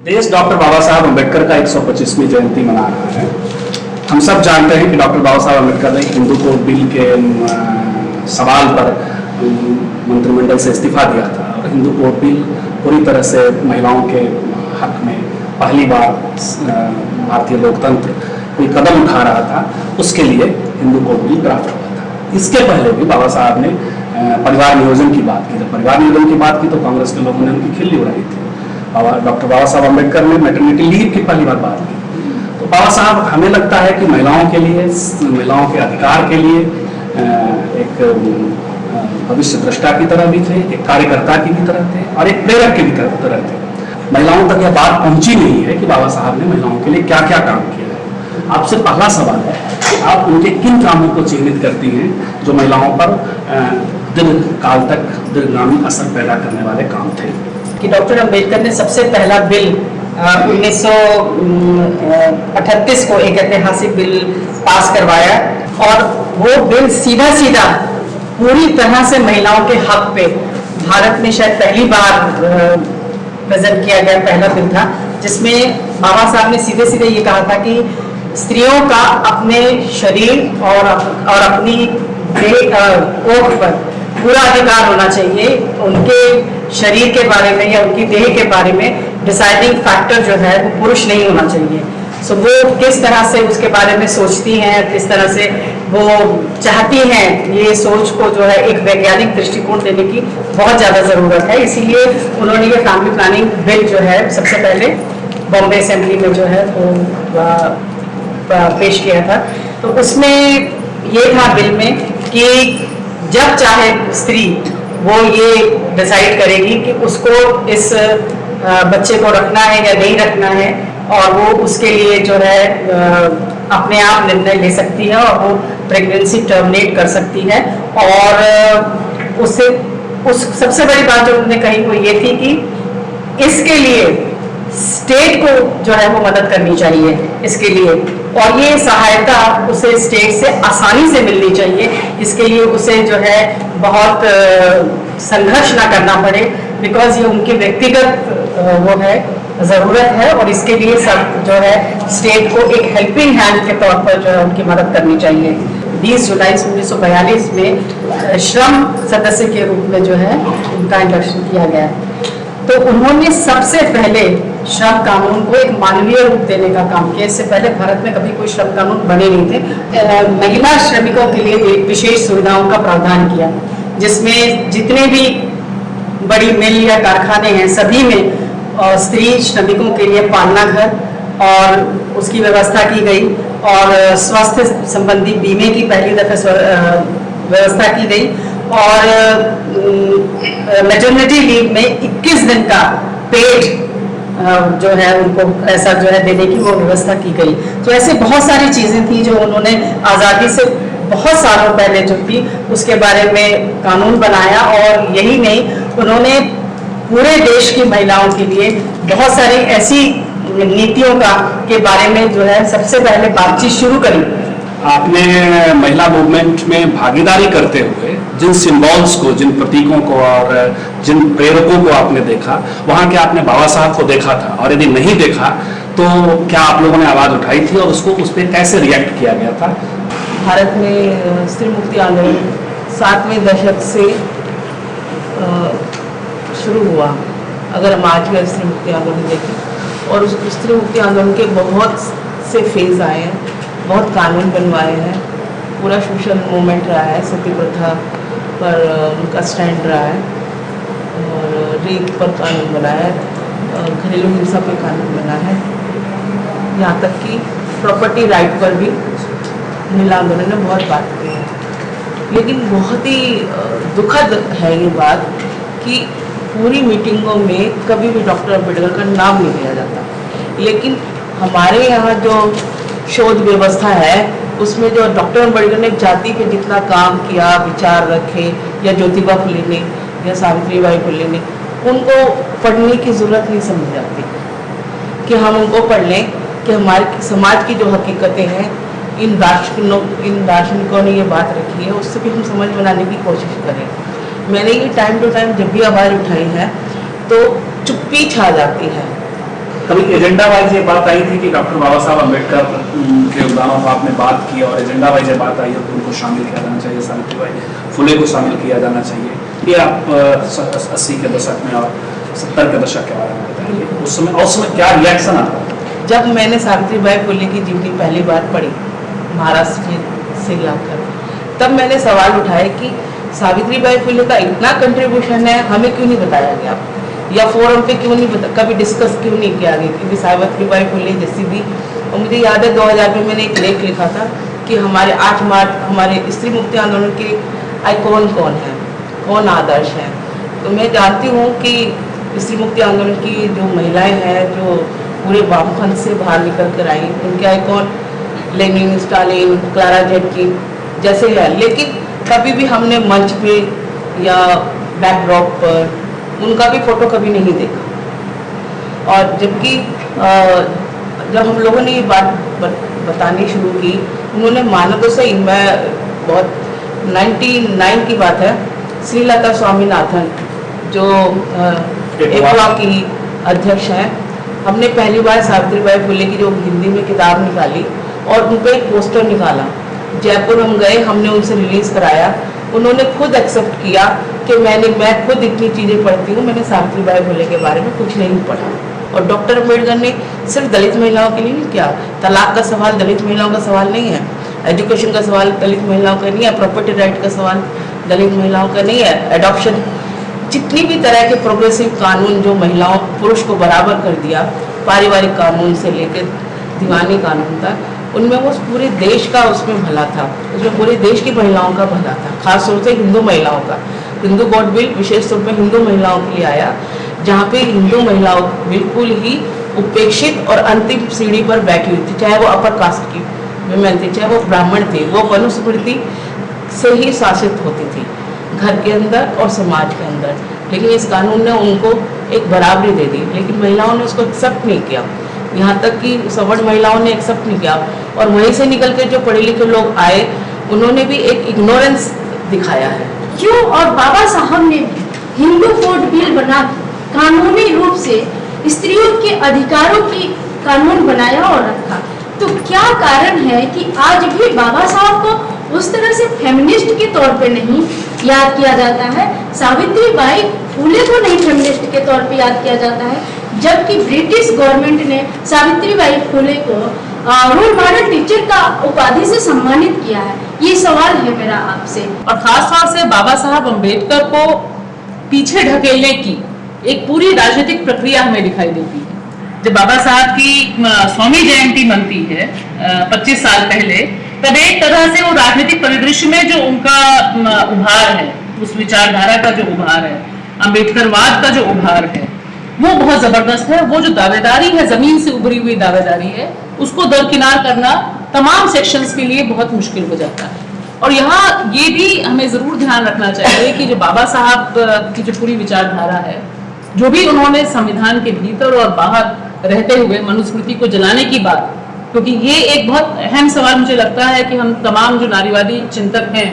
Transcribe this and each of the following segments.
देश डॉक्टर बाबा साहब अम्बेडकर का 125वीं जयंती मना रहा है। हम सब जानते हैं कि डॉक्टर बाबा साहब अम्बेडकर ने हिंदू कोड बिल के सवाल पर मंत्रिमंडल से इस्तीफा दिया था और हिंदू कोड बिल पूरी तरह से महिलाओं के हक में पहली बार भारतीय लोकतंत्र कोई कदम उठा रहा था, उसके लिए हिंदू कोड बिल ड्राफ्ट हुआ था। इसके पहले भी बाबा साहब ने परिवार नियोजन की बात की। जब परिवार नियोजन की बात की तो कांग्रेस के लोगों ने उनकी खिल्ली उड़ाई थी। डॉक्टर बाबा साहब अम्बेडकर ने मैटरनिटी लीव की पहली बार बात की। तो बाबा साहब हमें लगता है कि महिलाओं के लिए, महिलाओं के अधिकार के लिए एक भविष्य दृष्टा की तरह भी थे, एक कार्यकर्ता की भी तरह थे और एक प्रेरक की भी तरह थे। महिलाओं तक यह बात पहुंची नहीं है कि बाबा साहब ने महिलाओं के लिए क्या क्या काम किया है। आपसे पहला सवाल है कि आप उनके किन कामों को चिन्हित करती हैं जो महिलाओं पर दीर्घकाल तक दीर्घगामी असर पैदा करने वाले काम थे। कि डॉक्टर अम्बेडकर ने सबसे पहला बिल 1938 को एक ऐतिहासिक बिल पास करवाया और वो बिल सीधा सीधा पूरी तरह से महिलाओं के हक पे भारत में शायद पहली बार प्रेजेंट किया गया पहला बिल था, जिसमें बाबा साहब ने सीधे सीधे ये कहा था कि स्त्रियों का अपने शरीर और अपनी कोख पर पूरा अधिकार होना चाहिए। उनके शरीर के बारे में या उनकी देह के बारे में डिसाइडिंग फैक्टर जो है वो पुरुष नहीं होना चाहिए। सो वो किस तरह से उसके बारे में सोचती हैं, किस तरह से वो चाहती हैं, ये सोच को जो है एक वैज्ञानिक दृष्टिकोण देने की बहुत ज़्यादा ज़रूरत है। इसीलिए उन्होंने ये फैमिली प्लानिंग बिल जो है सबसे पहले बॉम्बे असेंबली में जो है वो पेश किया था। तो उसमें ये था बिल में कि जब चाहे स्त्री वो ये डिसाइड करेगी कि उसको इस बच्चे को रखना है या नहीं रखना है, और वो उसके लिए जो है अपने आप निर्णय ले सकती है और वो प्रेगनेंसी टर्मिनेट कर सकती है। और उससे सबसे बड़ी बात जो उन्होंने कही वो ये थी कि इसके लिए स्टेट को जो है वो मदद करनी चाहिए इसके लिए, और ये सहायता उसे स्टेट से आसानी से मिलनी चाहिए। इसके लिए उसे जो है बहुत संघर्ष ना करना पड़े, बिकॉज ये उनकी व्यक्तिगत वो है ज़रूरत है, और इसके लिए सब जो है स्टेट को एक हेल्पिंग हैंड के तौर पर जो है उनकी मदद करनी चाहिए। 20 जुलाई 1942 में श्रम सदस्य के रूप में जो है उनका इंडक्शन किया गया है। तो उन्होंने सबसे पहले श्रम कानून को एक मानवीय रूप देने का काम किया। इससे पहले भारत में कभी कोई श्रम कानून बने नहीं थे। महिला श्रमिकों के लिए एक विशेष सुविधाओं का प्रावधान किया, जिसमें जितने भी बड़ी मिल या कारखाने हैं सभी में स्त्री श्रमिकों के लिए पालना घर और उसकी व्यवस्था की गई, और स्वास्थ्य संबंधी बीमे की पहली दफा व्यवस्था की गई, और मैटरनिटी लीव में 21 दिन का पेड जो है उनको ऐसा जो है देने की वो व्यवस्था की गई। तो ऐसे बहुत सारी चीज़ें थी जो उन्होंने आज़ादी से बहुत सालों पहले जो थी उसके बारे में कानून बनाया, और यही नहीं, उन्होंने पूरे देश की महिलाओं के लिए बहुत सारी ऐसी नीतियों के बारे में जो है सबसे पहले बातचीत शुरू करी। आपने महिला मूवमेंट में भागीदारी करते हुए जिन सिंबल्स को, जिन प्रतीकों को और जिन प्रेरकों को आपने देखा, वहाँ के आपने बाबा साहब को देखा था, और यदि नहीं देखा तो क्या आप लोगों ने आवाज़ उठाई थी और उसको उस पर कैसे रिएक्ट किया गया था? भारत में स्त्री मुक्ति आंदोलन 7वें दशक से शुरू हुआ। अगर हम आज का स्त्री मुक्ति आंदोलन देखें, और उस स्त्री मुक्ति आंदोलन के बहुत से फेज आए हैं, बहुत कानून बनवाए हैं, पूरा सोशल मूवमेंट रहा है, सती प्रथा पर उनका स्टैंड रहा है, और रेप पर कानून बना है, घरेलू हिंसा पर कानून बना है, यहाँ तक कि प्रॉपर्टी राइट पर भी महिला आंदोलन ने बहुत बात की है। लेकिन बहुत ही दुखद है ये बात कि पूरी मीटिंगों में कभी भी डॉक्टर अम्बेडकर का नाम नहीं लिया जाता, लेकिन हमारे यहाँ जो शोध व्यवस्था है उसमें जो डॉक्टर अम्बेडकर ने जाति पे जितना काम किया, विचार रखे, या ज्योतिबा फुले ने या सावित्रीबाई फुले ने, उनको पढ़ने की ज़रूरत नहीं समझ आती कि हम उनको पढ़ लें कि हमारे समाज की जो हकीकतें हैं, इन दार्शनिकों ने ये बात रखी है, उससे भी हम समझ बनाने की कोशिश करें। मैंने ये टाइम टू टाइम जब भी आवाज़ उठाई है तो चुप्पी छा जाती है। कभी एजेंडा वाइज ये बात आई थी कि डॉक्टर बाबा साहब अम्बेडकर के योगदानों पर आपने बात की और एजेंडा वाइज ये बात आई है तो उनको शामिल किया जाना चाहिए, सावित्रीबाई फुले को शामिल किया जाना चाहिए, ये आप 80 के दशक में और 70 के दशक के बारे में बताइए, उस समय क्या रिएक्शन आता था? जब मैंने सावित्रीबाई फुले की जीवनी पहली बार पढ़ी महाराष्ट्र से लाकर, तब मैंने सवाल उठाया कि सावित्रीबाई फुले का इतना कंट्रीब्यूशन है, हमें क्यों नहीं बताया गया या फोरम पे क्यों नहीं कभी डिस्कस क्यों नहीं किया गया? क्योंकि सावित्रीबाई फुले जैसी भी, और मुझे याद है 2000 में मैंने एक लेख लिखा था कि हमारे 8 मार्च हमारे स्त्री मुक्ति आंदोलन के आइकॉन कौन है, कौन आदर्श है। तो मैं जानती हूँ कि स्त्री मुक्ति आंदोलन की जो महिलाएं हैं जो पूरे वामपंथ से बाहर निकल कर आई, उनके icon Lenin, Stalin, Clara Zetkin जैसे है, लेकिन कभी भी हमने मंच पे या बैकड्रॉप पर उनका भी फोटो कभी नहीं देखा। और जबकि जब हम लोगों ने ये बात बतानी शुरू की, उन्होंने माना तो सही, मैं बहुत 99 की बात है, श्रीलता स्वामीनाथन जो एकवा की अध्यक्ष हैं, हमने पहली बार सावित्रीबाई फुले की जो हिंदी में किताब निकाली और उन पर एक पोस्टर निकाला। जयपुर हम गए, हमने उनसे रिलीज कराया, उन्होंने खुद एक्सेप्ट किया कि मैं खुद इतनी चीज़ें पढ़ती हूँ, मैंने सावित्रीबाई फुले के बारे में कुछ नहीं पढ़ा। और डॉक्टर अम्बेडकर ने सिर्फ दलित महिलाओं के लिए नहीं किया, तलाक का सवाल दलित महिलाओं का सवाल नहीं है, एजुकेशन का सवाल दलित महिलाओं का नहीं है, प्रॉपर्टी राइट का सवाल दलित महिलाओं का नहीं है, एडॉप्शन, जितनी भी तरह के प्रोग्रेसिव कानून जो महिलाओं पुरुष को बराबर कर दिया, पारिवारिक कानून से लेकर दीवानी कानून तक, उनमें वो पूरे देश का उसमें भला था, उसमें पूरे देश की महिलाओं का भला था, खास तौर से हिंदू महिलाओं का। हिंदू कोड बिल विशेष तौर पर हिंदू महिलाओं के लिए आया, जहाँ पे हिंदू महिलाओं बिल्कुल ही उपेक्षित और अंतिम सीढ़ी पर बैठी हुई थी, चाहे वो अपर कास्ट की विमेन थी, चाहे वो ब्राह्मण थी, वो मनुस्मृति से ही शासित होती थी घर के अंदर और समाज के अंदर। लेकिन इस कानून ने उनको एक बराबरी दे दी, लेकिन महिलाओं ने उसको एक्सेप्ट नहीं किया, यहाँ तक कि सवर्ण महिलाओं ने एक्सेप्ट नहीं किया। और वहीं से निकल के जो पढ़े लिखे लोग आए, उन्होंने भी एक इग्नोरेंस दिखाया है। क्यों और बाबा साहब ने हिंदू कोड बिल बना कानूनी रूप से स्त्रियों के अधिकारों की कानून बनाया और रखा, तो क्या कारण है कि आज भी बाबा साहब को उस तरह से फेमिनिस्ट के तौर पे नहीं याद किया जाता है, सावित्रीबाई फुले को नहीं फेमिनिस्ट के तौर पे याद किया जाता है, जबकि ब्रिटिश गवर्नमेंट ने सावित्रीबाई फुले को रोल मॉडल टीचर का उपाधि से सम्मानित किया है? ये सवाल है मेरा आपसे। और खास तौर से बाबा साहब अम्बेडकर को पीछे ढकेलने की एक पूरी राजनीतिक प्रक्रिया हमें दिखाई देती है। जब बाबा साहब की 100वीं जयंती मनती है 25 साल पहले, तब एक तरह से वो राजनीतिक परिदृश्य में जो उनका उभार है, उस विचारधारा का जो उभार है, अम्बेडकरवाद का जो उभार है, वो बहुत जबरदस्त है। वो जो दावेदारी है, जमीन से उभरी हुई दावेदारी है, उसको दरकिनार करना तमाम सेक्शंस के लिए बहुत मुश्किल हो जाता है। और यहाँ ये भी हमें जरूर ध्यान रखना चाहिए कि जो बाबा साहब की जो पूरी विचारधारा है, जो भी उन्होंने संविधान के भीतर और बाहर रहते हुए मनुस्मृति को जलाने की बात, क्योंकि ये एक बहुत अहम सवाल मुझे लगता है कि हम तमाम जो नारीवादी चिंतक हैं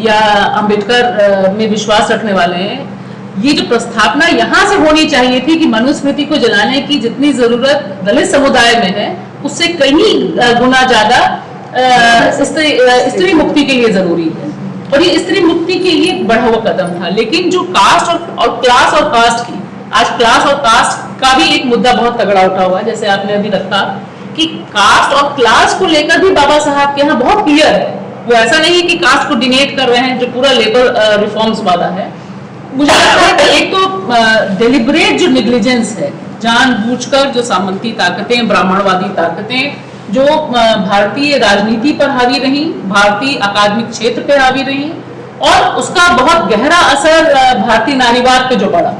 या अम्बेडकर में विश्वास रखने वाले हैं, ये जो प्रस्थापना यहाँ से होनी चाहिए थी कि मनुस्मृति को जलाने की जितनी जरूरत दलित समुदाय में है, उससे कहीं गुना ज्यादा स्त्री मुक्ति के लिए जरूरी है। और ये स्त्री मुक्ति के लिए बढ़ा हुआ कदम था। लेकिन जो कास्ट और क्लास और कास्ट की, आज क्लास और कास्ट का भी एक मुद्दा बहुत तगड़ा उठा हुआ है, जैसे आपने अभी रखा कि कास्ट और क्लास को लेकर भी बाबा साहब के यहाँ बहुत क्लियर है। वो ऐसा नहीं है कि कास्ट को डिनेट कर रहे हैं, जो पूरा लेबर रिफॉर्म्स वाला है। मुझे लगता है कि एक तो डेलिब्रेट जो निग्लिजेंस है, जानबूझकर जो सामंती ताकतें, ब्राह्मणवादी ताकतें जो भारतीय राजनीति पर हावी रही, भारतीय अकादमिक क्षेत्र पर हावी रही, और उसका बहुत गहरा असर भारतीय नारीवाद पे जो पड़ा,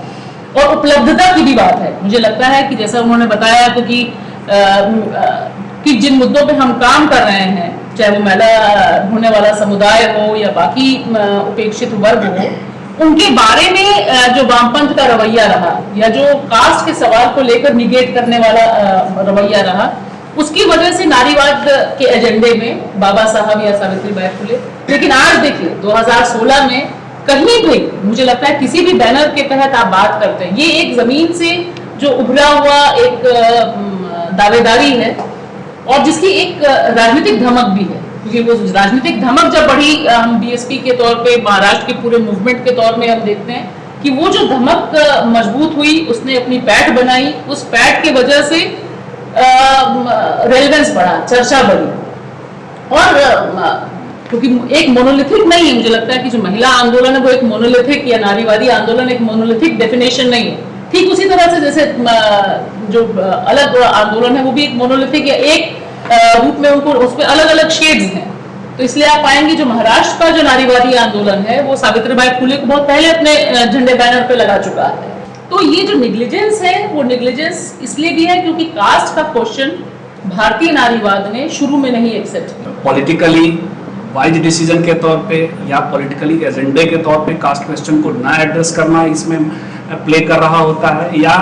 और उपलब्धता की भी बात है। मुझे लगता है कि जैसा उन्होंने बताया कि जिन मुद्दों पे हम काम कर रहे हैं, चाहे वो महिला होने वाला समुदाय हो या बाकी उपेक्षित वर्ग हो, उनके बारे में जो वामपंथ का रवैया रहा या जो कास्ट के सवाल को लेकर निगेट करने वाला रवैया रहा, उसकी वजह से नारीवाद के एजेंडे में बाबा साहब या सावित्रीबाई फुले। लेकिन आज देखिए 2016 में कहीं भी मुझे लगता है किसी भी बैनर के तहत आप बात करते हैं, ये एक जमीन से जो उभरा हुआ एक दावेदारी है और जिसकी एक राजनीतिक धमक भी है, क्योंकि वो राजनीतिक धमक जब बढ़ी, हम बीएसपी के तौर पे महाराष्ट्र के पूरे मूवमेंट के तौर में हम देखते हैं कि वो जो धमक मजबूत हुई, उसने अपनी पैठ बनाई, उस पैठ की वजह से रेलेवेंस बढ़ा, चर्चा बढ़ी। और क्योंकि एक मोनोलिथिक नहीं है, मुझे लगता है कि जो महिला आंदोलन है वो एक मोनोलिथिक या नारीवादी आंदोलन एक मोनोलिथिक डेफिनेशन नहीं है। ठीक उसी तरह से जैसे जो अलग आंदोलन है वो भी एक मोनोलिथिक या एक रूप में उनको उसमें अलग अलग शेड्स हैं। तो इसलिए आप पाएंगे जो महाराष्ट्र का जो नारीवादी आंदोलन है वो सावित्रीबाई फुले को बहुत पहले अपने झंडे बैनर पे लगा चुका है। तो ये जो निग्लिजेंस है वो निग्लिजेंस इसलिए भी है क्योंकि कास्ट का क्वेश्चन भारतीय नारीवाद ने शुरू में नहीं एक्सेप्ट किया। पॉलिटिकली वाइज डिसीजन के तौर पे या पॉलिटिकली एजेंडे के तौर पे कास्ट क्वेश्चन को ना एड्रेस करना इसमें प्ले कर रहा होता है, या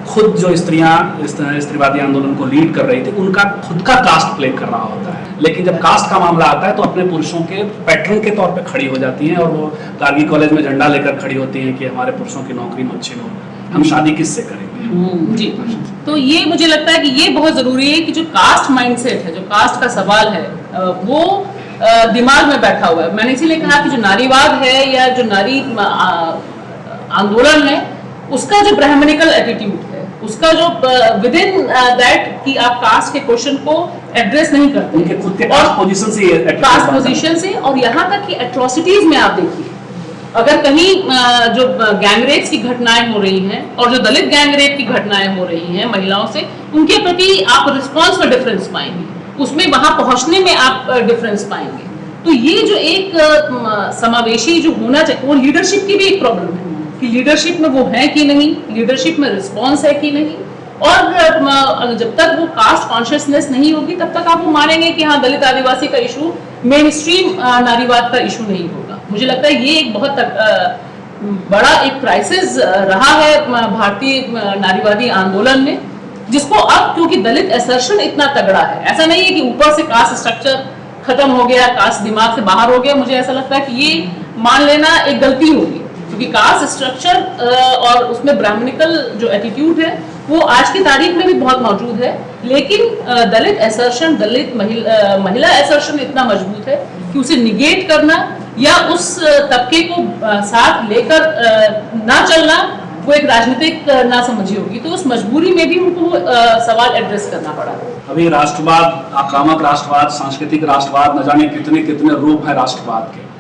खुद जो स्त्रियां स्त्रीवादी आंदोलन को लीड कर रही थी उनका खुद का कास्ट प्ले कर रहा होता है। लेकिन जब कास्ट का मामला आता है तो अपने पुरुषों के पैटर्न के तौर पे खड़ी हो जाती हैं और वो कारगिल कॉलेज में झंडा लेकर खड़ी होती हैं कि हमारे पुरुषों की नौकरी मत छीनो, हम शादी किससे करेंगे। जी, तो ये मुझे लगता है कि ये बहुत जरूरी है कि जो कास्ट माइंडसेट है, जो कास्ट का सवाल है, वो दिमाग में बैठा हुआ है। मैंने इसीलिए कहा कि जो नारीवाद है या जो नारी आंदोलन है उसका जो ब्राह्मणिकल एटीट्यूड है, उसका जो विद इन दैट कि आप कास्ट के क्वेश्चन को एड्रेस नहीं करते उनके खुद के कास्ट पोजीशन से, कास्ट पोजीशन से, और यहाँ तक कि एट्रोसिटीज में आप देखिए, अगर कहीं जो गैंग रेप्स की घटनाएं हो रही हैं और जो दलित गैंग रेप की घटनाएं हो रही हैं महिलाओं से, उनके प्रति आप रिस्पॉन्स में डिफरेंस पाएंगे, उसमें वहां पहुंचने में आप डिफरेंस पाएंगे। तो ये जो एक समावेशी जो होना चाहिए, वो लीडरशिप की भी एक प्रॉब्लम है कि लीडरशिप में वो है कि नहीं, लीडरशिप में रिस्पॉन्स है कि नहीं। और जब तक वो कास्ट कॉन्शियसनेस नहीं होगी तब तक आप वो मानेंगे कि हाँ दलित आदिवासी का इशू मेन स्ट्रीम नारीवाद का इशू नहीं होगा। मुझे लगता है ये एक बहुत बड़ा एक क्राइसिस रहा है भारतीय नारीवादी आंदोलन में, जिसको अब क्योंकि दलित असर्शन इतना तगड़ा है, ऐसा नहीं है कि ऊपर से कास्ट स्ट्रक्चर खत्म हो गया, कास्ट दिमाग से बाहर हो गया, मुझे ऐसा लगता है कि ये मान लेना एक गलती होगी, क्योंकि कास्ट स्ट्रक्चर और उसमें ब्राह्मणिकल जो एटीट्यूड है वो आज की तारीख में भी बहुत मौजूद है, लेकिन दलित असर्शन, दलित महिला असर्शन इतना मजबूत है कि उसे निगेट करना या उस तबके को साथ लेकर ना चलना वो एक राजनीतिक नासमझी होगी। तो उस मजबूरी में भी उनको सवाल एड्रेस करना पड़ा। अभी राष्ट्रवाद, आक्रामक राष्ट्रवाद, सांस्कृतिक राष्ट्रवाद, न जाने कितने कितने रूप है राष्ट्रवाद के।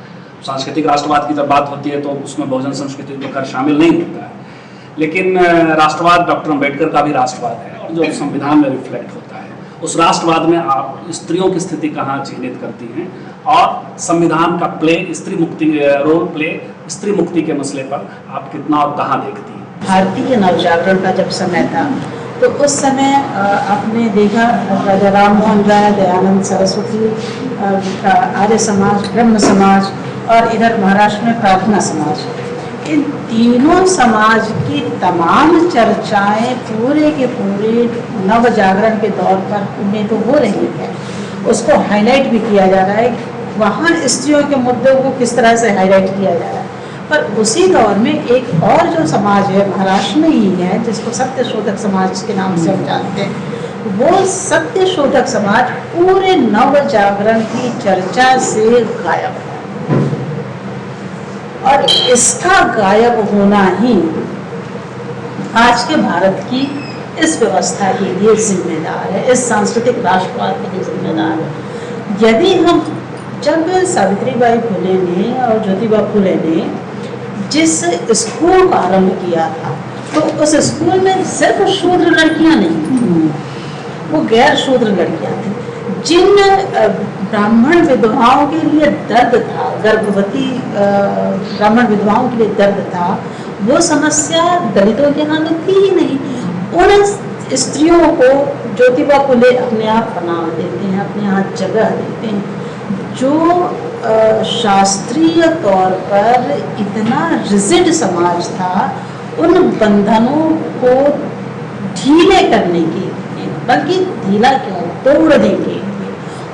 सांस्कृतिक राष्ट्रवाद की जब बात होती है तो उसमें बहुजन संस्कृति तो खैर शामिल नहीं होता है, लेकिन राष्ट्रवाद डॉक्टर अम्बेडकर का भी राष्ट्रवाद है और जो संविधान में रिफ्लेक्ट होता है, उस राष्ट्रवाद में आप स्त्रियों की स्थिति कहाँ चिन्हित करती हैं और संविधान का प्ले, स्त्री मुक्ति रोल प्ले, स्त्री मुक्ति के मसले पर आप कितना और कहाँ देखती हैं। भारतीय नवजागरण का जब समय था तो उस समय आपने देखा राजा राम मोहन राय, दयानंद सरस्वती, आर्य समाज, ब्रह्म समाज और इधर महाराष्ट्र में प्रार्थना समाज, इन तीनों समाज की तमाम चर्चाएं पूरे के पूरे नव जागरण के दौर पर में तो हो रही है, उसको हाईलाइट भी किया जा रहा है, वहाँ स्त्रियों के मुद्दों को किस तरह से हाईलाइट किया जा रहा है। पर उसी दौर में एक और जो समाज है महाराष्ट्र में ही है, जिसको सत्यशोधक समाज के नाम से हम जानते हैं, वो सत्यशोधक समाज पूरे नव जागरण की चर्चा से गायब है और इसका गायब होना ही आज के भारत की इस व्यवस्था के लिए जिम्मेदार है, इस सांस्कृतिक राष्ट्रवाद के लिए जिम्मेदार है। यदि हम जब सावित्रीबाई फुले ने और ज्योतिबा फुले ने जिस स्कूल का आरंभ किया था तो उस स्कूल में सिर्फ शूद्र लड़कियां नहीं थी, वो गैर शूद्र लड़कियां थी। जिन ब्राह्मण विधवाओं के लिए दर्द था, गर्भवती ब्राह्मण विधवाओं के लिए दर्द था, वो समस्या दलितों के यहाँ में थी ही नहीं। उन स्त्रियों को ज्योतिबा फुले अपने आप पनाह देते हैं, अपने यहाँ जगह देते हैं। जो शास्त्रीय तौर पर इतना रिजिड समाज था, उन बंधनों को ढीले करने के लिए, बल्कि ढीला क्यों, तोड़ने के लिए,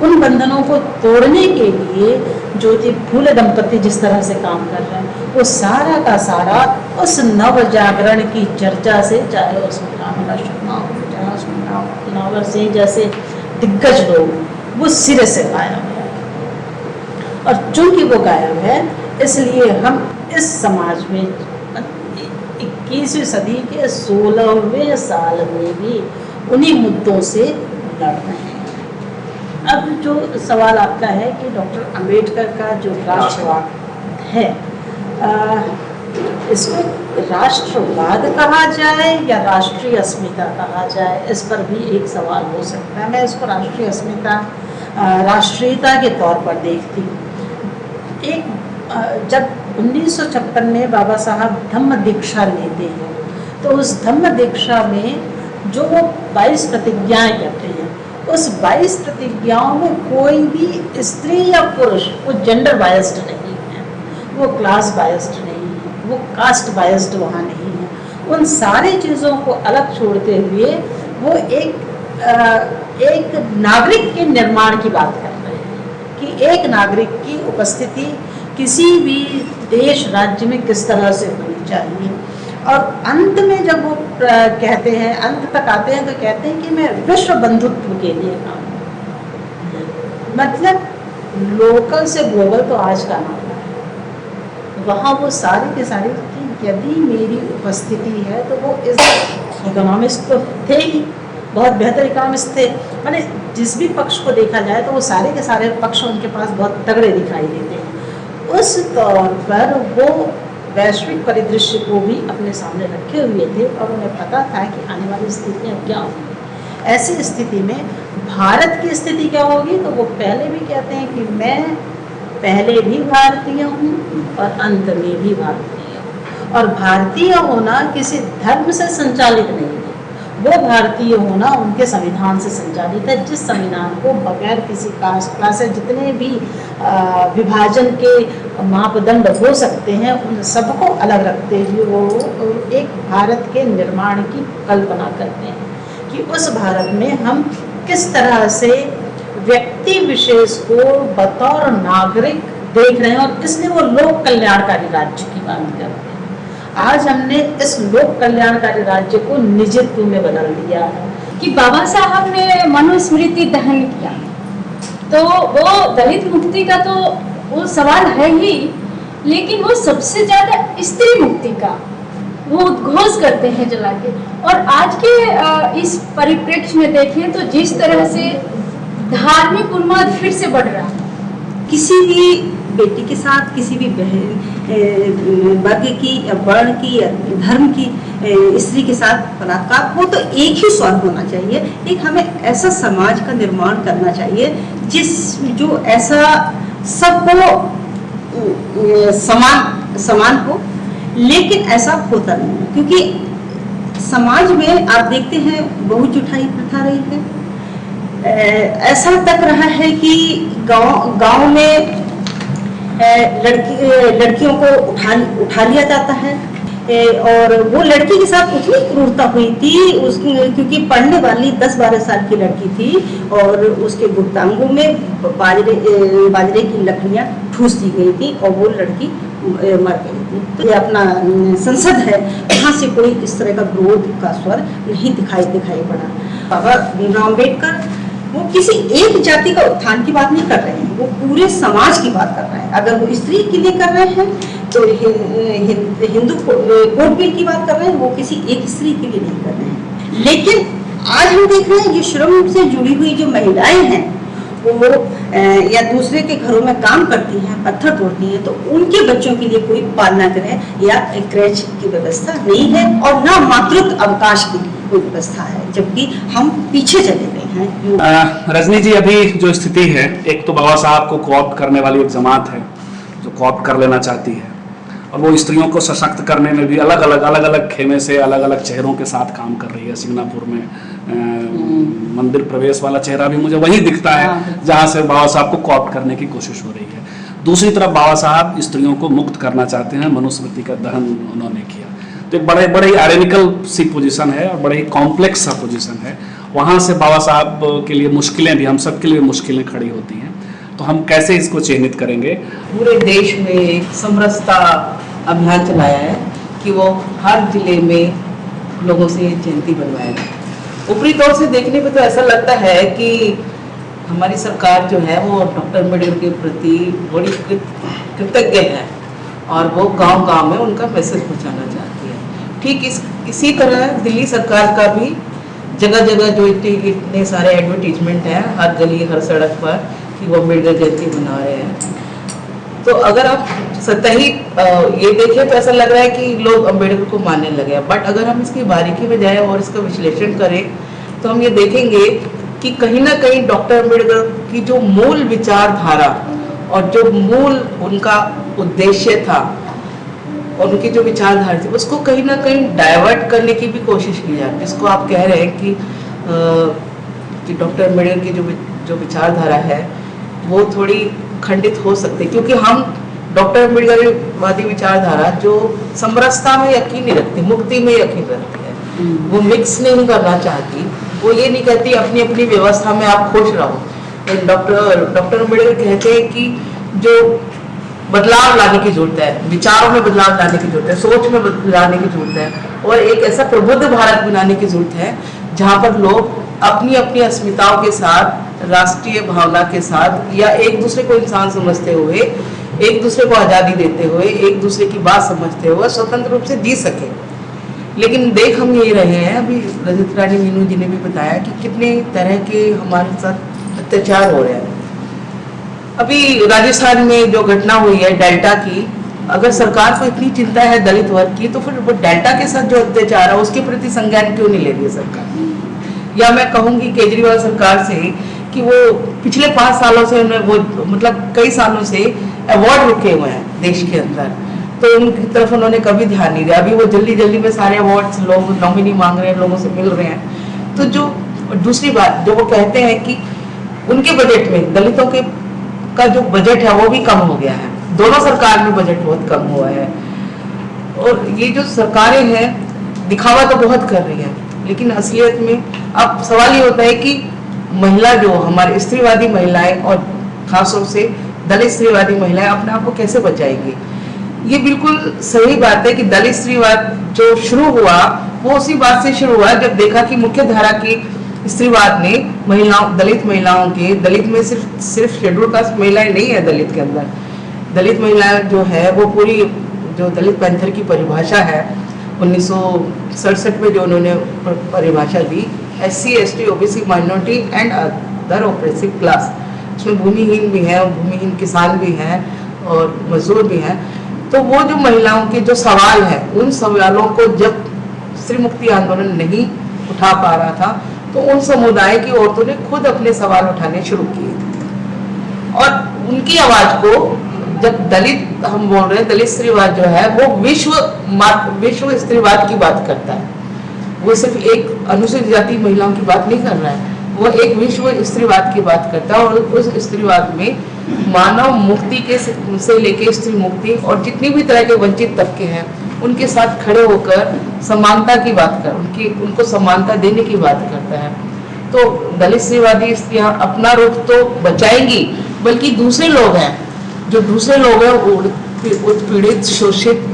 उन बंधनों को तोड़ने के लिए ज्योति फूले दंपति जिस तरह से काम कर रहे हैं, वो सारा का सारा उस नव जागरण की चर्चा से, चाहे उसमें रामला शर्मा हो, चाहे उसमें नावर सिंह जैसे दिग्गज लोग, वो सिरे से गायब है। और चूंकि वो गायब है, इसलिए हम इस समाज में 21वीं सदी के 16वें साल में भी उन्हीं मुद्दों से लड़ रहे हैं। अब जो सवाल आपका है कि डॉक्टर अंबेडकर का जो राष्ट्रवाद है, इसको राष्ट्रवाद कहा जाए या राष्ट्रीय अस्मिता कहा जाए, इस पर भी एक सवाल हो सकता है। मैं इसको राष्ट्रीय अस्मिता, राष्ट्रीयता के तौर पर देखती हूँ। जब 1956 में बाबा साहब धम्म दीक्षा लेते हैं, तो उस धम्म दीक्षा में जो वो 22 प्रतिज्ञाएं करते हैं, उस 22 प्रतिज्ञाओं में कोई भी स्त्री या पुरुष, वो जेंडर बायस्ड नहीं है, वो क्लास बायस्ड नहीं है, वो कास्ट बायस्ड वहाँ नहीं है। उन सारी चीज़ों को अलग छोड़ते हुए वो एक नागरिक के निर्माण की बात कर रहे हैं कि एक नागरिक की उपस्थिति किसी भी देश राज्य में किस तरह से होनी चाहिए। और अंत में जब वो कहते हैं, अंत तक आते हैं तो कहते हैं कि मैं विश्व बंधुत्व के लिए काम करूं। मतलब लोकल से ग्लोबल तो आज का नाम है। वहाँ वो सारी के सारी कि यदि मेरी उपस्थिति है तो वो इकोनॉमिस्ट तो थे ही, बहुत बेहतर इकोनॉमिस्ट थे। मैंने जिस भी पक्ष को देखा जाए तो वो सारे के सारे पक्ष उनके पास बहुत तगड़े दिखाई देते हैं। उस तौर पर वो वैश्विक परिदृश्य को भी अपने सामने रखे हुए थे और उन्हें पता था कि आने वाली स्थितियाँ क्या होंगी। ऐसी स्थिति में भारत की स्थिति क्या होगी, तो वो पहले भी कहते हैं कि मैं पहले भी भारतीय हूँ और अंत में भी भारतीय हूँ। और भारतीय होना किसी धर्म से संचालित नहीं है, वो भारतीय होना उनके संविधान से संचालित है, जिस संविधान को बगैर किसी कास्ट क्लास से जितने भी विभाजन के मापदंड हो सकते हैं उन सबको अलग रखते हुए वो एक भारत के निर्माण की कल्पना करते हैं कि उस भारत में हम किस तरह से व्यक्ति विशेष को बतौर नागरिक देख रहे हैं, और इसलिए वो लोक कल्याणकारी राज्य की बात करते हैं। आज हमने इस लोक कल्याणकारी राज्य को निजत्व में बदल दिया है कि बाबा साहब ने मनुस्मृति दहन किया, तो वो दलित मुक्ति का तो वो सवाल है ही, लेकिन वो सबसे ज्यादा स्त्री मुक्ति का वो उद्घोष करते हैं जला के। और आज के इस परिप्रेक्ष्य में देखें तो जिस तरह से धार्मिक उन्माद फिर से बढ़ रहा है, किसी भी बेटी के साथ, किसी भी वर्ग की या वर्ण की या धर्म की स्त्री के साथ बलात्कार हो तो एक ही स्वर होना चाहिए। एक हमें ऐसा समाज का निर्माण करना चाहिए जो ऐसा सबको समान हो, लेकिन ऐसा होता नहीं है क्योंकि समाज में आप देखते हैं बहुत जुठाई प्रथा रही है। ऐसा तक रहा है कि गांव में लड़कियों को उठा लिया जाता है, और वो लड़की के साथ उतनी क्रूरता हुई थी क्योंकि पढ़ने वाली 10-12 साल की लड़की थी और उसके गुप्तांगों में बाजरे की लकड़ियां ठूस दी गई थी और वो लड़की मर गई थी। तो ये अपना संसद है, यहाँ से कोई इस तरह का विरोध का स्वर नहीं दिखाई पड़ा। बाबा भीमराव अम्बेडकर वो किसी एक जाति का उत्थान की बात नहीं कर रहे हैं, वो पूरे समाज की बात कर रहे हैं। अगर वो स्त्री के लिए कर रहे हैं तो हिंदू कोड बिल की बात कर रहे हैं, वो किसी एक स्त्री के लिए नहीं कर रहे हैं। लेकिन आज हम देख रहे हैं ये श्रम से जुड़ी हुई जो महिलाएं हैं वो या दूसरे के घरों में काम करती हैं, पत्थर तोड़ती हैं, तो उनके बच्चों के लिए कोई पालना गृह या क्रेच की व्यवस्था नहीं है और ना मातृत्व अवकाश की कोई व्यवस्था है, जबकि हम पीछे चले गए हैं। रजनी जी, अभी जो स्थिति है, एक तो बाबा साहब को कोऑप्ट करने वाली एक जमात है जो कोऑप्ट कर लेना चाहती है, और वो स्त्रियों को सशक्त करने में भी अलग अलग खेमे से अलग अलग चेहरों के साथ काम कर रही है। सिंगापुर में मंदिर प्रवेश वाला चेहरा भी मुझे वही दिखता है जहाँ से बाबा साहब को कोऑप्ट करने की कोशिश हो रही है। दूसरी तरफ बाबा साहब स्त्रियों को मुक्त करना चाहते हैं, मनुस्मृति का दहन उन्होंने किया, तो एक बड़े ही आयरनिकल सी पोजीशन है और बड़े ही कॉम्प्लेक्स सा पोजीशन है। वहाँ से बाबा साहब के लिए मुश्किलें भी, हम सब के लिए मुश्किलें खड़ी होती हैं। तो हम कैसे इसको चिन्हित करेंगे? पूरे देश में एक समरसता अभियान चलाया है कि वो हर जिले में लोगों से ये जयंती बनवाया जाए। ऊपरी तौर से देखने पे तो ऐसा लगता है कि हमारी सरकार जो है वो डॉक्टर अम्बेडकर के प्रति बड़ी कृतज्ञ है और वो गांव-गांव में उनका मैसेज पहुंचाना चाहती है। ठीक इसी तरह दिल्ली सरकार का भी जगह जगह जो इतने सारे एडवर्टीजमेंट हैं हर गली हर सड़क पर कि वो अम्बेडकर जयंती मना रहे हैं, तो अगर आप सतही ये देखें तो ऐसा लग रहा है कि लोग अम्बेडकर को मानने लगे हैं। बट अगर हम इसकी बारीकी में जाएं और इसका विश्लेषण करें तो हम ये देखेंगे कि कहीं ना कहीं डॉक्टर अम्बेडकर की जो मूल विचारधारा और जो मूल उनका उद्देश्य था और उनकी जो विचारधारा थी उसको कहीं ना कहीं डाइवर्ट करने की भी कोशिश की जाती है। जिसको आप कह रहे हैं कि डॉक्टर अम्बेडकर की जो विचारधारा है वो थोड़ी खंडित हो सकती है, क्योंकि हम डॉक्टर अम्बेडकर वादी विचारधारा जो समरसता में यकीन नहीं रखती, मुक्ति में यकीन रखती है, वो मिक्स नहीं करना चाहती। वो ये नहीं कहती अपनी अपनी व्यवस्था में आप खुश रहो। डॉक्टर अम्बेडकर कहते हैं कि जो बदलाव लाने की जरूरत है, विचारों में बदलाव लाने की जरूरत है, सोच में बदलाव लाने की जरूरत है और एक ऐसा प्रबुद्ध भारत बनाने की जरूरत है जहाँ पर लोग अपनी अपनी अस्मिताओं के साथ, राष्ट्रीय भावना के साथ या एक दूसरे को इंसान समझते हुए, एक दूसरे को आज़ादी देते हुए, एक दूसरे की बात समझते हुए स्वतंत्र रूप से जी सके। लेकिन देख हम ये रहे हैं, अभी रजत रानी मीनू जी ने भी बताया कि कितने तरह के हमारे साथ अत्याचार हो रहे हैं। अभी राजस्थान में जो घटना हुई है डेल्टा की, अगर सरकार को इतनी चिंता है दलित वर्ग की तो फिर वो डेल्टा के साथ जो अत्याचार है उसके प्रति संज्ञान क्यों नहीं ले रही है सरकार? या मैं कहूँगी केजरीवाल सरकार से कि वो पिछले 5 सालों से वो मतलब कई सालों से अवार्ड रुके हुए हैं देश के अंदर, तो उनकी तरफ उन्होंने कभी ध्यान नहीं दिया। अभी वो जल्दी जल्दी में सारे अवार्ड्स लोग नॉमिनी मांग रहे हैं, लोगों से मिल रहे हैं। तो जो दूसरी बात जो वो कहते हैं कि उनके बजट में दलितों के का जो बजट है वो भी कम हो गया है, दोनों सरकार में बजट बहुत कम हुआ है। और ये जो सरकारें हैं दिखावा तो बहुत कर रही हैं, लेकिन असलियत में अब सवाल ये होता है कि महिला जो हमारी स्त्रीवादी महिलाएं और खासतौर से दलित स्त्रीवादी महिलाएं अपने आप को कैसे बचाएंगी? ये बिल्कुल सही बात है कि दलित स्त्रीवाद जो शुरू हुआ वो उसी बात से शुरू हुआ जब देखा कि मुख्य धारा की स्त्रीवाद ने दलित महिलाओं के, दलित में सिर्फ शेड्यूल कास्ट महिलाएं नहीं है दलित के अंदर, दलित महिलाएं जो है वो पूरी जो दलित पैंथर की परिभाषा है 1967 में जो उन्होंने परिभाषा दी, SC, ST, OBC, minority and other oppressive class, उसमें भूमिहीन भी हैं, भूमिहीन किसान भी हैं और मजदूर भी हैं। तो वो जो महिलाओं के जो सवाल हैं उन सवालों को जब स्त्री मुक्ति आंदोलन नहीं उठा पा रहा था तो उन समुदाय की औरतों ने खुद अपने सवाल उठाने शुरू किए और उनकी आवाज को जब दलित हम बोल रहे हैं, दलित स्त्रीवाद जो है वो विश्व स्त्रीवाद की बात करता है, वो सिर्फ एक अनुसूचित जाति महिलाओं की बात नहीं कर रहा है, वो एक विश्व स्त्रीवाद की बात करता है। और उस स्त्रीवाद में मानव मुक्ति के से लेके स्त्री मुक्ति और जितनी भी तरह के वंचित तबके हैं उनके साथ खड़े होकर समानता की बात कर उनको समानता देने की बात करता है। तो दलित स्त्रीवादी स्त्रियां अपना रुख तो बचाएंगी, बल्कि दूसरे लोग हैं जो दूसरे लोग हैं उत्पीड़ित शोषित,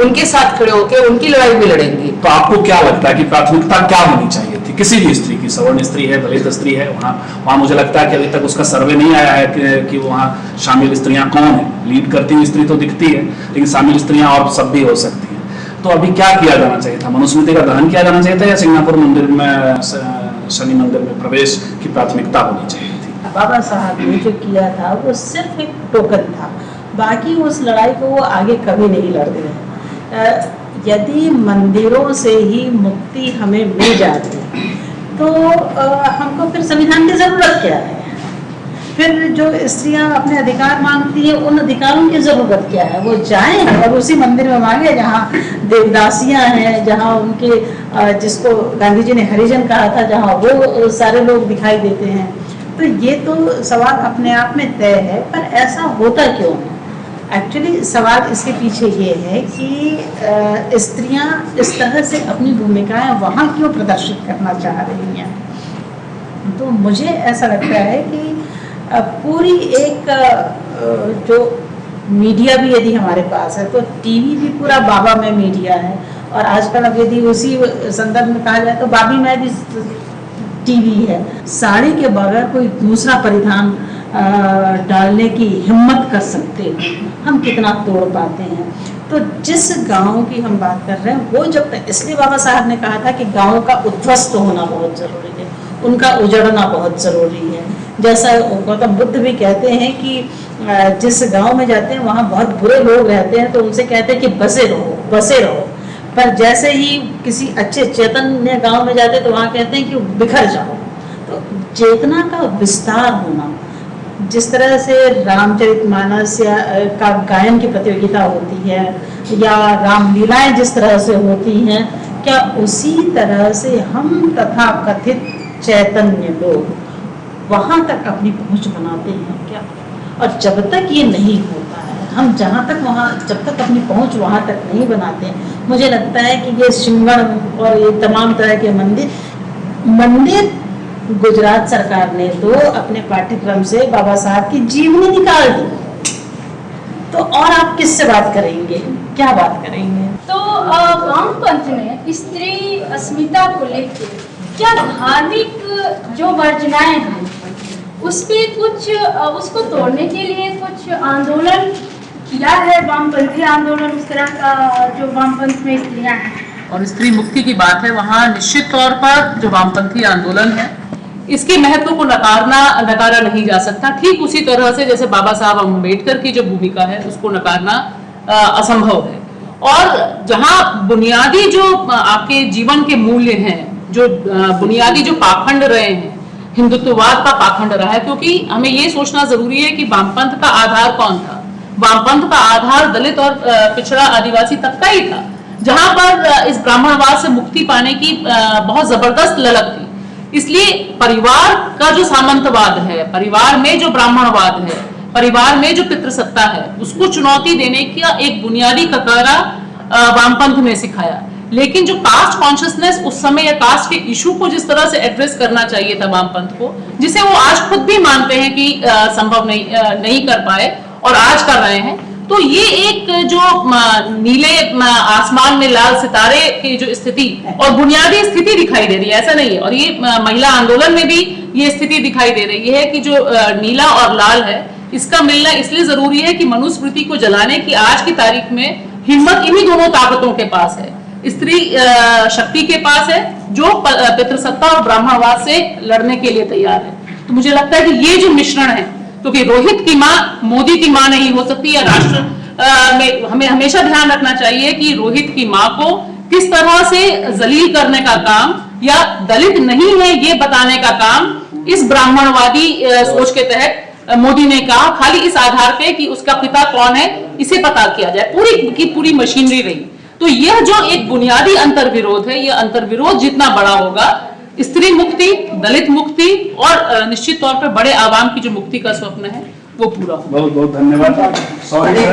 उनके साथ खड़े होकर उनकी लड़ाई भी लड़ेंगी। तो आपको क्या लगता है कि प्राथमिकता क्या होनी चाहिए थी किसी भी स्त्री की? सवर्ण स्त्री है, दलित स्त्री है, वहाँ मुझे लगता है कि अभी तक उसका सर्वे नहीं आया है कि वहाँ शामिल स्त्रियां कौन है। लीड करती हुई स्त्री तो दिखती है, लेकिन शामिल स्त्रियां और सब भी हो सकती हैं। तो अभी क्या किया जाना चाहिए था? मनुस्मृति का दहन किया जाना चाहिए था या सिंगापुर मंदिर में, शनि मंदिर में प्रवेश की प्राथमिकता होनी चाहिए थी? बाबा साहब ने जो किया था वो सिर्फ एक टोकन था, बाकी उस लड़ाई को वो आगे कभी नहीं लड़ते हैं। यदि मंदिरों से ही मुक्ति हमें मिल जाती तो हमको फिर संविधान की ज़रूरत क्या है? फिर जो स्त्रियां अपने अधिकार मांगती हैं उन अधिकारों की ज़रूरत क्या है? वो जाएं और उसी मंदिर में मांगे जहाँ देवदासियां हैं, जहाँ उनके जिसको गांधी जी ने हरिजन कहा था, जहाँ वो सारे लोग दिखाई देते हैं। तो ये तो सवाल अपने आप में तय है, पर ऐसा होता क्यों है? एक्चुअली सवाल इसके पीछे ये है कि स्त्रियां इस तरह से अपनी भूमिकाएं वहाँ क्यों प्रदर्शित करना चाह रही हैं। तो मुझे ऐसा लगता है कि पूरी एक जो मीडिया भी यदि हमारे पास है तो टीवी भी पूरा बाबा में मीडिया है, और आजकल अब यदि उसी संदर्भ में कहा जाए तो बाबी में भी टीवी है। साड़ी के बगैर कोई दूसरा परिधान डालने की हिम्मत कर सकते हैं, हम कितना तोड़ पाते हैं। तो जिस गांव की हम बात कर रहे हैं वो जब तक, इसलिए बाबा साहब ने कहा था कि गांव का उद्ध्वस्त होना बहुत जरूरी है, उनका उजड़ना बहुत जरूरी है। जैसा गौतम बुद्ध भी कहते हैं कि जिस गांव में जाते हैं वहाँ बहुत बुरे लोग रहते हैं तो उनसे कहते हैं कि बसे रहो बसे रहो, पर जैसे ही किसी अच्छे चैतन्य गांव में जाते हैं तो वहाँ कहते हैं कि बिखर जाओ। तो चेतना का विस्तार होना, जिस तरह से रामचरितमानस या का गायन की प्रतियोगिता होती है या रामलीलाएं जिस तरह से होती हैं, क्या उसी तरह से हम तथा कथित चैतन्य लोग वहाँ तक अपनी पहुँच बनाते हैं क्या? और जब तक ये नहीं होता है, हम जहाँ तक वहाँ जब तक अपनी पहुँच वहाँ तक नहीं बनाते हैं, मुझे लगता है कि ये शिंगण और ये तमाम तरह के मंदिर गुजरात सरकार ने तो अपने पाठ्यक्रम से बाबा साहब की जीवनी निकाल दी, तो और आप किससे बात करेंगे, क्या बात करेंगे? तो वामपंथ ने स्त्री अस्मिता को लेकर क्या धार्मिक जो वर्जनाएं हैं उस पे कुछ उसको तोड़ने के लिए कुछ आंदोलन किया है, वामपंथी आंदोलन उस तरह का जो वामपंथ में स्त्रियां हैं और स्त्री मुक्ति की बात है, वहाँ निश्चित तौर पर जो वामपंथी आंदोलन है इसके महत्व को नकारा नहीं जा सकता। ठीक उसी तरह से जैसे बाबा साहब अम्बेडकर की जो भूमिका है उसको नकारना असंभव है। और जहाँ बुनियादी जो आपके जीवन के मूल्य हैं, जो बुनियादी जो पाखंड रहे हैं, हिंदुत्ववाद का पाखंड रहा है, क्योंकि हमें ये सोचना जरूरी है कि वामपंथ का आधार कौन था। वामपंथ का आधार दलित और पिछड़ा आदिवासी तबका ही था, जहां पर इस ब्राह्मणवाद से मुक्ति पाने की बहुत जबरदस्त ललक थी। इसलिए परिवार का जो सामंतवाद है, परिवार में जो ब्राह्मणवाद है, परिवार में जो पितृसत्ता है, उसको चुनौती देने का एक बुनियादी ककारा वामपंथ ने सिखाया। लेकिन जो कास्ट कॉन्शियसनेस उस समय या कास्ट के इशू को जिस तरह से एड्रेस करना चाहिए था वामपंथ को, जिसे वो आज खुद भी मानते हैं कि संभव नहीं कर पाए और आज कर रहे हैं, तो ये एक जो नीले आसमान में लाल सितारे की जो स्थिति और बुनियादी स्थिति दिखाई दे रही है, ऐसा नहीं है। और ये महिला आंदोलन में भी ये स्थिति दिखाई दे रही है कि जो नीला और लाल है इसका मिलना इसलिए जरूरी है कि मनुस्मृति को जलाने की आज की तारीख में हिम्मत इन्हीं दोनों ताकतों के पास है। स्त्री शक्ति के पास है जो पितृसत्ता और ब्राह्मणवाद से लड़ने के लिए तैयार है। तो मुझे लगता है कि ये जो मिश्रण है, क्योंकि रोहित की माँ मोदी की माँ नहीं हो सकती, या राष्ट्र में हमें हमेशा ध्यान रखना चाहिए कि रोहित की माँ को किस तरह से जलील करने का काम या दलित नहीं है ये बताने का काम इस ब्राह्मणवादी सोच के तहत मोदी ने कहा, खाली इस आधार पे कि उसका पिता कौन है इसे पता किया जाए, पूरी की पूरी मशीनरी रही। तो यह जो एक बुनियादी अंतर्विरोध है, यह अंतर्विरोध जितना बड़ा होगा, स्त्री मुक्ति, दलित मुक्ति और निश्चित तौर पर बड़े आवाम की जो मुक्ति का स्वप्न है वो पूरा होगा। बहुत बहुत धन्यवाद। सॉरी